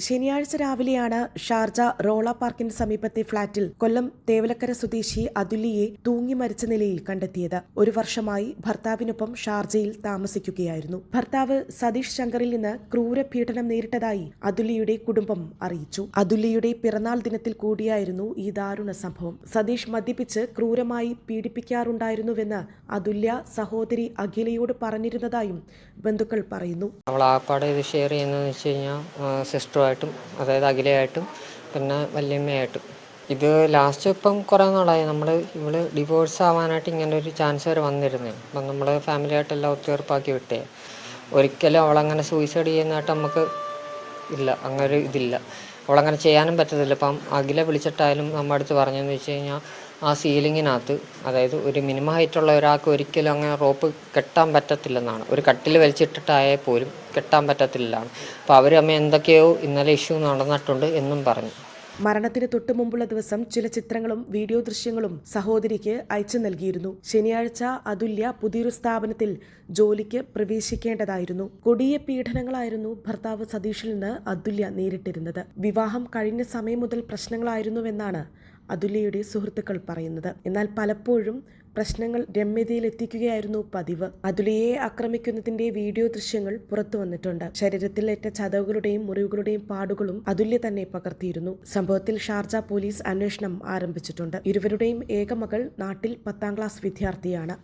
ശനിയാഴ്ച രാവിലെയാണ് Sharjah Rolla പാർക്കിന് സമീപത്തെ ഫ്ളാറ്റിൽ കൊല്ലം തേവലക്കര സ്വദേശി അതുല്യയെ തൂങ്ങി മരിച്ച നിലയിൽ കണ്ടെത്തിയത്. ഒരു വർഷമായി ഭർത്താവിനൊപ്പം ഷാർജയിൽ താമസിക്കുകയായിരുന്നു. ഭർത്താവ് സതീഷ് ശങ്കറിൽ നിന്ന് ക്രൂരപീഡനം നേരിട്ടതായി അതുല്യയുടെ കുടുംബം അറിയിച്ചു. അതുല്യയുടെ പിറന്നാൾ ദിനത്തിൽ കൂടിയായിരുന്നു ഈ ദാരുണ സംഭവം. സതീഷ് മദ്യപിച്ച് ക്രൂരമായി പീഡിപ്പിക്കാറുണ്ടായിരുന്നുവെന്ന് അതുല്യ സഹോദരി അഖിലയോട് പറഞ്ഞിരുന്നതായും ബന്ധുക്കൾ പറയുന്നു. ഷെയർ ചെയ്യുന്നതെന്ന് വെച്ച് കഴിഞ്ഞാൽ സിസ്റ്ററുമായിട്ടും, അതായത് അഖിലയായിട്ടും പിന്നെ വല്യമ്മയായിട്ടും. ഇത് ലാസ്റ്റ് ഇപ്പം കുറേ നാളായി ഇവള് ഡിവോഴ്സ് ആവാനായിട്ട് ഇങ്ങനെ ഒരു ചാൻസ് വരെ വന്നിരുന്നേ. അപ്പം നമ്മൾ ഫാമിലിയായിട്ടെല്ലാം ഒത്തുതീർപ്പാക്കി വിട്ടേ. ഒരിക്കലും അവളങ്ങനെ സൂയിസൈഡ് ചെയ്യുന്നതായിട്ട് നമുക്ക് ഇല്ല, അങ്ങനെ ഇതില്ല. അവളങ്ങനെ ചെയ്യാനും പറ്റത്തില്ല. ഇപ്പം അഖില വിളിച്ചിട്ടായാലും നമ്മുടെ അടുത്ത് പറഞ്ഞതെന്ന് വെച്ച് കഴിഞ്ഞാൽ ആ സീലിങ്ങിനകത്ത്, അതായത് ഒരു മിനിമം ഹൈറ്റുള്ള ഒരാൾക്ക് ഒരിക്കലും അങ്ങനെ റോപ്പ് കെട്ടാൻ പറ്റത്തില്ലെന്നാണ്. ഒരു കട്ടിൽ വലിച്ചിട്ടിട്ടായാൽ പോലും കെട്ടാൻ പറ്റത്തില്ലാണ്. അപ്പോൾ അവർ അമ്മ എന്തൊക്കെയോ ഇന്നലെ ഇഷ്യൂ നടന്നിട്ടുണ്ട് എന്നും പറഞ്ഞു. മരണത്തിന് തൊട്ടു മുമ്പുള്ള ദിവസം ചില ചിത്രങ്ങളും വീഡിയോ ദൃശ്യങ്ങളും സഹോദരിക്ക് അയച്ചു നൽകിയിരുന്നു. ശനിയാഴ്ച അതുല്യ പുതിയൊരു സ്ഥാപനത്തിൽ ജോലിക്ക് പ്രവേശിക്കേണ്ടതായിരുന്നു. കൊടിയ പീഡനങ്ങളായിരുന്നു ഭർത്താവ് സതീഷിൽ നിന്ന് അതുല്യ നേരിട്ടിരുന്നത്. വിവാഹം കഴിഞ്ഞ സമയം മുതൽ പ്രശ്നങ്ങളായിരുന്നുവെന്നാണ് അതുല്യയുടെ സുഹൃത്തുക്കൾ പറയുന്നത്. എന്നാൽ പലപ്പോഴും പ്രശ്നങ്ങൾ രമ്യതയിലെത്തിക്കുകയായിരുന്നു പതിവ്. അതുല്യയെ ആക്രമിക്കുന്നതിന്റെ വീഡിയോ ദൃശ്യങ്ങൾ പുറത്തു വന്നിട്ടുണ്ട്. ശരീരത്തിൽ ഏറ്റ ചതവുകളുടെയും മുറിവുകളുടെയും പാടുകളും അതുല്യ തന്നെ പകർത്തിയിരുന്നു. സംഭവത്തിൽ ഷാർജ പോലീസ് അന്വേഷണം ആരംഭിച്ചിട്ടുണ്ട്. ഇരുവരുടെയും ഏക മകൾ നാട്ടിൽ 10ാം ക്ലാസ് വിദ്യാർത്ഥിയാണ്.